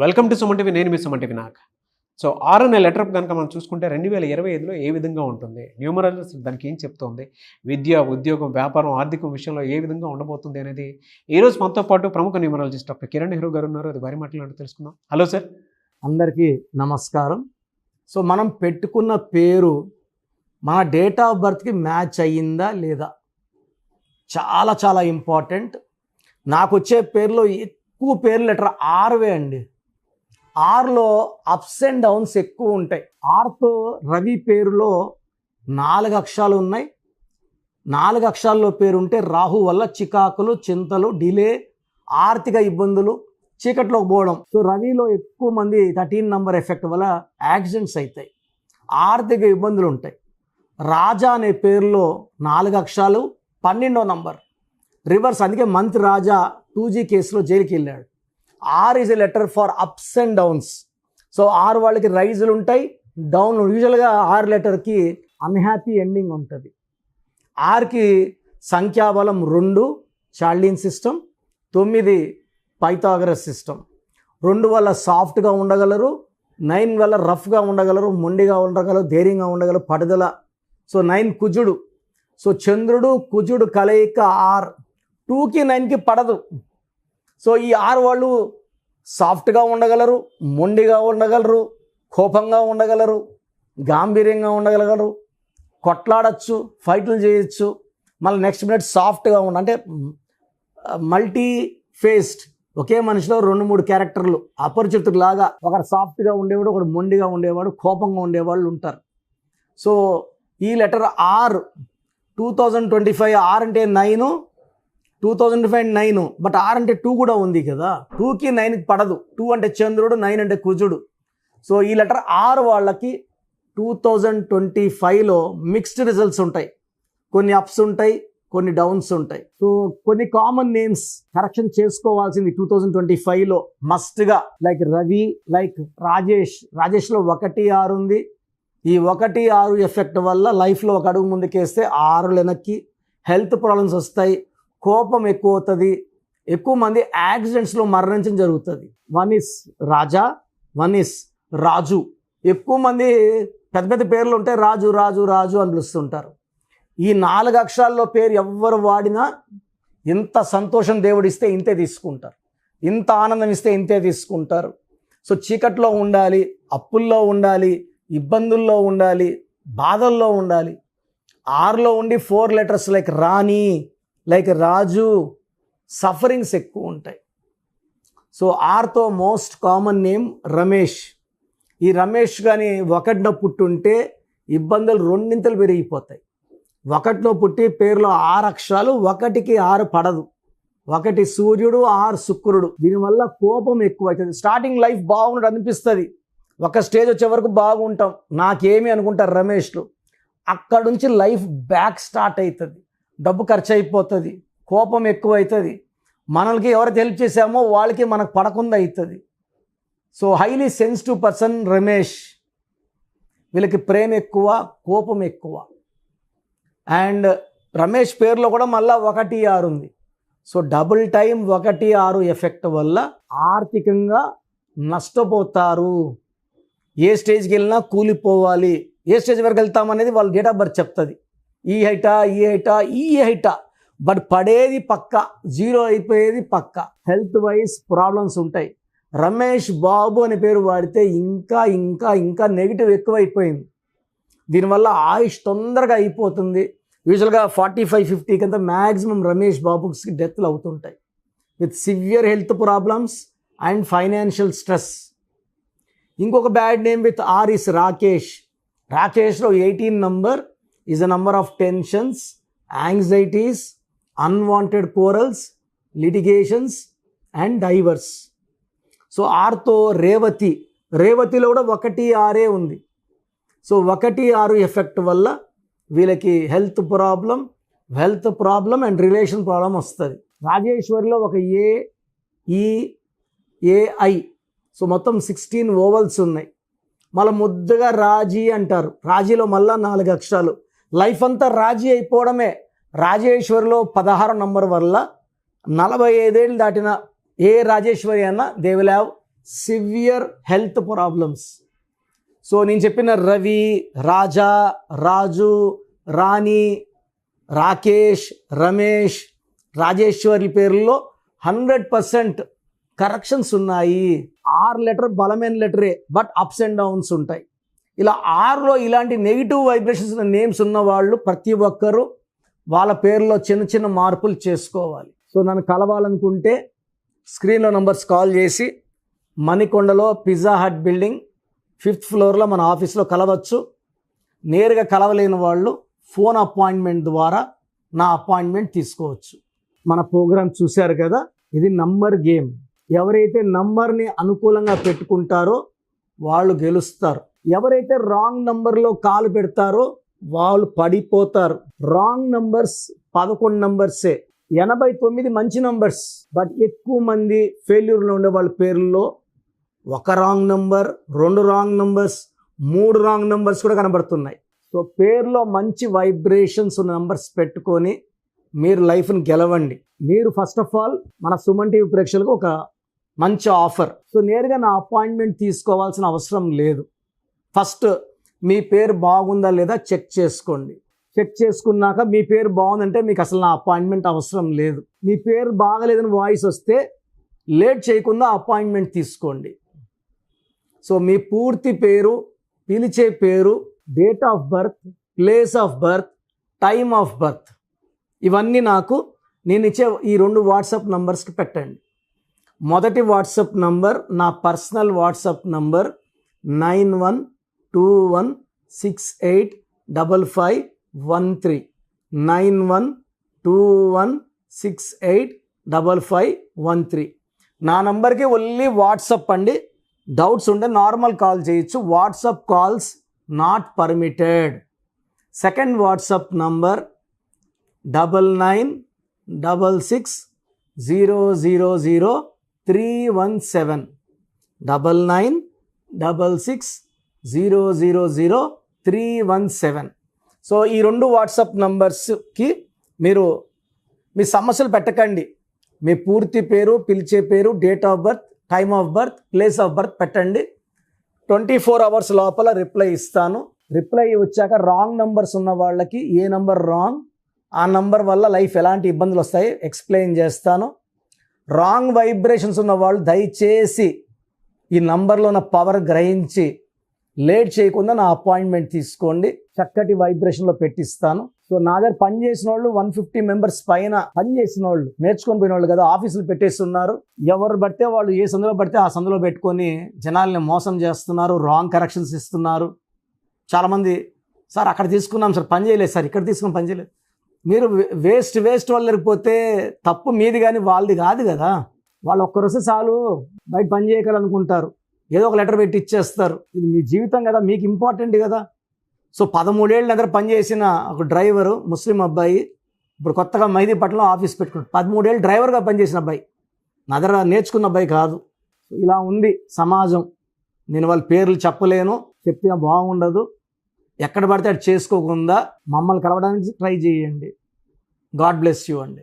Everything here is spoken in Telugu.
Welcome to Suman TV. నేను మీ సుమన్ టీవీ నాగ్. సో 6 అనే లెటర్ కనుక మనం చూసుకుంటే 2025లో ఏ విధంగా ఉంటుంది, న్యూమరాలజీ దానికి ఏం చెప్తోంది, విద్య, ఉద్యోగం, వ్యాపారం, ఆర్థికం విషయంలో ఏ విధంగా ఉండబోతుంది అనేది ఈరోజు మనతో పాటు ప్రముఖ న్యూమరాలజిస్ట్ డాక్టర్ కిరణ్ నెహ్రూ గారు ఉన్నారు. అది వారి మాటలు తెలుసుకుందాం. Hello sir. అందరికీ నమస్కారం. సో మనం పెట్టుకున్న పేరు మన డేట్ ఆఫ్ బర్త్కి మ్యాచ్ అయ్యిందా లేదా చాలా చాలా ఇంపార్టెంట్. నాకు వచ్చే పేర్లో ఎక్కువ పేర్లు లెటర్ ఆర్వే అండి. ఆర్లో అప్స్ అండ్ డౌన్స్ ఎక్కువ ఉంటాయి. ఆర్తో రవి పేరులో 4 అక్షరాలు ఉన్నాయి. 4 అక్షరాల్లో పేరు ఉంటే రాహు వల్ల చికాకులు, చింతలు, డిలే, ఆర్థిక ఇబ్బందులు, చీకట్లోకి పోవడం. సో రవిలో ఎక్కువ మంది 13 నంబర్ ఎఫెక్ట్ వల్ల యాక్సిడెంట్స్ అవుతాయి, ఆర్థిక ఇబ్బందులు ఉంటాయి. రాజా అనే పేరులో 4 అక్షరాలు, 12వ నంబర్ రివర్స్. అందుకే మంత్ రాజా 2G కేసులో జైలుకి వెళ్ళాడు. R is a letter for ups and downs. So R వాళ్ళకి రైజులు ఉంటాయి, డౌన్. యూజువల్గా ఆర్ లెటర్కి అన్హ్యాపీ ఎండింగ్ ఉంటుంది. ఆర్కి సంఖ్యాబలం 2 చార్లిన్ సిస్టమ్, 9 పైథాగరస్ సిస్టమ్. 2 వల్ల సాఫ్ట్గా ఉండగలరు, 9 వల్ల రఫ్గా ఉండగలరు, మొండిగా ఉండగలరు, ధైర్యంగా ఉండగలరు, పట్టుదల. సో 9 కుజుడు. సో చంద్రుడు కుజుడు కలయిక ఆర్. 2కి 9కి పడదు. సో ఈ ఆర్ వాళ్ళు సాఫ్ట్గా ఉండగలరు, మొండిగా ఉండగలరు, కోపంగా ఉండగలరు, గాంభీర్యంగా ఉండగలగలరు, కొట్లాడచ్చు, ఫైట్లు చేయొచ్చు. మళ్ళీ నెక్స్ట్ మినిట్ సాఫ్ట్గా అంటే మల్టీ ఫేస్డ్. ఒకే మనిషిలో 2-3 క్యారెక్టర్లు, అపరిచితుడు లాగా. ఒకడు సాఫ్ట్గా ఉండేవాడు, ఒకడు మొండిగా ఉండేవాడు, కోపంగా ఉండేవాళ్ళు ఉంటారు. సో ఈ లెటర్ ఆర్ 2025 ఆర్ అంటే 9, 2025 9. బట్ ఆర్ అంటే 2 కూడా ఉంది కదా. 2కి 9కి పడదు. 2 అంటే చంద్రుడు, 9 అంటే కుజుడు. సో ఈ లెటర్ ఆర్ వాళ్ళకి 2025లో మిక్స్డ్ రిజల్ట్స్ ఉంటాయి. కొన్ని అప్స్ ఉంటాయి, కొన్ని డౌన్స్ ఉంటాయి. సో కొన్ని కామన్ నేమ్స్ కరెక్షన్ చేసుకోవాల్సింది 2025లో మస్ట్గా. Like Ravi, like Rajesh. రాజేష్లో 1 6 ఉంది. ఈ 1 6 ఎఫెక్ట్ వల్ల లైఫ్లో ఒక అడుగు ముందుకేస్తే 6 వెనక్కి. హెల్త్ ప్రాబ్లమ్స్ వస్తాయి, కోపం ఎక్కువ అవుతుంది, ఎక్కువ మంది యాక్సిడెంట్స్లో మరణించడం జరుగుతుంది. 1 is రాజా, 1 is రాజు. ఎక్కువ మంది పెద్ద పెద్ద పేర్లు ఉంటే రాజు రాజు రాజు అని పిలుస్తుంటారు. ఈ 4 అక్షరాల్లో పేరు ఎవ్వరు వాడినా ఇంత సంతోషం దేవుడిస్తే ఇంతే తీసుకుంటారు, ఇంత ఆనందం ఇస్తే ఇంతే తీసుకుంటారు. సో చీకట్లో ఉండాలి, అప్పుల్లో ఉండాలి, ఇబ్బందుల్లో ఉండాలి, బాధల్లో ఉండాలి. ఆర్లో ఉండి 4 letters like Rani, like Raju, sufferings ఎక్కువ ఉంటాయి. సో ఆర్తో మోస్ట్ కామన్ నేమ్ రమేష్. ఈ రమేష్ కానీ 1న పుట్టుంటే ఇబ్బందులు 2 పెరిగిపోతాయి. 1లో పుట్టి పేరులో 6 అక్షరాలు, 1కి 6 పడదు. 1 సూర్యుడు, 6 శుక్రుడు. దీనివల్ల కోపం ఎక్కువ అవుతుంది. స్టార్టింగ్ లైఫ్ బాగున్నట్టు అనిపిస్తుంది, ఒక స్టేజ్ వచ్చే వరకు బాగుంటాం, నాకేమి అనుకుంటారు రమేష్లు. అక్కడ నుంచి లైఫ్ బ్యాక్ స్టార్ట్ అవుతుంది. డబ్బు ఖర్చు అయిపోతుంది, కోపం ఎక్కువ అవుతుంది, మనకి ఎవరైతే హెల్ప్ చేసామో వాళ్ళకి మనకు పడకుండా అవుతుంది. So highly sensitive person Ramesh. వీళ్ళకి ప్రేమ ఎక్కువ, కోపం ఎక్కువ. అండ్ రమేష్ పేరులో కూడా మళ్ళీ 1 6 ఉంది. సో డబుల్ టైం 1 6 ఎఫెక్ట్ వల్ల ఆర్థికంగా నష్టపోతారు. ఏ స్టేజ్కి వెళ్ళినా కూలిపోవాలి. ఏ స్టేజ్ వరకు వెళ్తామనేది వాళ్ళ డేట్ ఆఫ్ బర్త్ చెప్తుంది. ఈ హైటా బట్ పడేది పక్క, 0 అయిపోయేది పక్క. హెల్త్ వైజ్ ప్రాబ్లమ్స్ ఉంటాయి. రమేష్ బాబు అనే పేరు వాడితే ఇంకా ఇంకా ఇంకా నెగిటివ్ ఎక్కువైపోయింది. దీనివల్ల ఆయుష్ తొందరగా అయిపోతుంది. యూజువల్గా 45-50 కంతా మ్యాక్సిమం రమేష్ బాబుకి డెత్లు అవుతుంటాయి with severe health problems and financial stress. ఇంకొక bad name with R is Rakesh. రాకేష్లో 18 number is a number of tensions, anxieties, unwanted quarrels, litigations and divorce. So ఆర్తో రేవతి. రేవతిలో కూడా 1 6 ఉంది. సో 1 6 ఎఫెక్ట్ వల్ల వీళ్ళకి health problem and relation problem వస్తుంది. రాజేశ్వరిలో 1 AEAI. సో మొత్తం 16 ఓవల్స్ ఉన్నాయి. మళ్ళీ ముద్దుగా రాజీ అంటారు. రాజీలో మళ్ళీ 4 అక్షరాలు. లైఫ్ అంతా రాజీ అయిపోవడమే. రాజేశ్వరిలో 16 నంబర్ వల్ల 45 ఏళ్ళు దాటిన ఏ రాజేశ్వరి అన్నా they will have severe health problems. So నేను చెప్పిన రవి, రాజా, రాజు, రాణి, రాకేష్, రమేష్, రాజేశ్వరి పేర్లలో 100% కరెక్షన్స్ ఉన్నాయి. 6 లెటర్ బలమైన లెటరే, బట్ అప్స్ అండ్ డౌన్స్ ఉంటాయి. ఇలా 6లో ఇలాంటి నెగిటివ్ వైబ్రేషన్స్ ఉన్న నేమ్స్ ఉన్న వాళ్ళు ప్రతి ఒక్కరూ వాళ్ళ పేర్లో చిన్న చిన్న మార్పులు చేసుకోవాలి. సో నన్ను కలవాలనుకుంటే స్క్రీన్లో నంబర్స్ కాల్ చేసి మణికొండలో పిజ్జా హట్ బిల్డింగ్ 5th ఫ్లోర్లో మన ఆఫీస్లో కలవచ్చు. నేరుగా కలవలేని వాళ్ళు ఫోన్ అపాయింట్మెంట్ ద్వారా నా అపాయింట్మెంట్ తీసుకోవచ్చు. మన ప్రోగ్రామ్ చూశారు కదా, ఇది నంబర్ గేమ్. ఎవరైతే నంబర్ని అనుకూలంగా పెట్టుకుంటారో వాళ్ళు గెలుస్తారు. ఎవరైతే రాంగ్ నంబర్లో కాలు పెడతారో వాళ్ళు పడిపోతారు. రాంగ్ నంబర్స్ 11 నంబర్సే, 89 మంచి నంబర్స్. బట్ ఎక్కువ మంది ఫెయిల్యూర్లో ఉండే వాళ్ళ పేర్లలో 1 wrong number, 2 wrong numbers, 3 wrong numbers కూడా కనబడుతున్నాయి. సో పేర్లో మంచి వైబ్రేషన్స్ ఉన్న నంబర్స్ పెట్టుకొని మీరు లైఫ్ని గెలవండి. మీరు ఫస్ట్ ఆఫ్ ఆల్ మన సుమన్ టీవీ ప్రేక్షకులకు ఒక మంచి ఆఫర్. సో నేరుగా నా అపాయింట్మెంట్ తీసుకోవాల్సిన అవసరం లేదు. ఫస్ట్ మీ పేరు బాగుందా లేదా చెక్ చేసుకోండి. చెక్ చేసుకున్నాక మీ పేరు బాగుందంటే మీకు అసలు నా అపాయింట్మెంట్ అవసరం లేదు. మీ పేరు బాగలేదని వాయిస్ వస్తే లేట్ చేయకుండా అపాయింట్మెంట్ తీసుకోండి. సో మీ పూర్తి పేరు, పిలిచే పేరు, date of birth, place of birth, time of birth, ఇవన్నీ నాకు నేను ఇచ్చే ఈ 2 వాట్సాప్ నంబర్స్కి పెట్టండి. మొదటి వాట్సాప్ నంబర్ నా పర్సనల్ వాట్సాప్ నంబర్ 9121685513, 9121685513. నా నంబర్కి ఓన్లీ వాట్సాప్ అండి. డౌట్స్ ఉంటే నార్మల్ కాల్ చేయొచ్చు. WhatsApp calls not permitted. Second WhatsApp number 9966000317, 9966000317. So ఈ 2 వాట్సాప్ నంబర్స్కి మీరు మీ సమస్యలు పెట్టకండి. మీ పూర్తి పేరు, పిలిచే పేరు, date of birth, time of birth, place of birth పెట్టండి. 24 అవర్స్ లోపల రిప్లై ఇస్తాను. రిప్లై వచ్చాక రాంగ్ నంబర్స్ ఉన్న వాళ్ళకి ఏ నంబర్ రాంగ్, ఆ నంబర్ వల్ల లైఫ్ ఎలాంటి ఇబ్బందులు వస్తాయి ఎక్స్ప్లెయిన్ చేస్తాను. రాంగ్ వైబ్రేషన్స్ ఉన్న వాళ్ళు దయచేసి ఈ నంబర్లో ఉన్న పవర్ గ్రహించి లేట్ చేయకుండా నా అపాయింట్మెంట్ తీసుకోండి. చక్కటి వైబ్రేషన్లో పెట్టిస్తాను. సో నా దగ్గర పనిచేసిన వాళ్ళు 150 మెంబర్స్ పైన పనిచేసిన వాళ్ళు, నేర్చుకొని పోయిన వాళ్ళు కదా, ఆఫీసులు పెట్టేస్తున్నారు. ఎవరు పడితే వాళ్ళు ఏ సందులో పడితే ఆ సందులో పెట్టుకొని జనాల్ని మోసం చేస్తున్నారు, రాంగ్ కరెక్షన్స్ ఇస్తున్నారు. చాలామంది సార్ అక్కడ తీసుకున్నాం సార్ పని చేయలేదు, సార్ ఇక్కడ తీసుకున్నాం పని చేయలేదు. మీరు వేస్ట్ వాళ్ళకి పోతే తప్పు మీది కానీ వాళ్ళది కాదు కదా. వాళ్ళు ఒక్కరోజు చాలు బయట పని చేయగలనుకుంటారు, ఏదో ఒక లెటర్ పెట్టి ఇచ్చేస్తారు. ఇది మీ జీవితం కదా, మీకు ఇంపార్టెంట్ కదా. సో 13 ఏళ్ళ దగ్గర పనిచేసిన ఒక డ్రైవరు, ముస్లిం అబ్బాయి, ఇప్పుడు కొత్తగా మైదీపట్నంలో ఆఫీస్ పెట్టుకున్నాడు. 13 ఏళ్ళు డ్రైవర్గా పనిచేసిన అబ్బాయి, నా దగ్గర నేర్చుకున్న అబ్బాయి కాదు. ఇలా ఉంది సమాజం. నేను వాళ్ళ పేర్లు చెప్పలేను, చెప్తే బాగుండదు. ఎక్కడ పడితే అది చేసుకోకుండా మమ్మల్ని కలవడానికి ట్రై చేయండి. గాడ్ బ్లెస్ యూ అండి.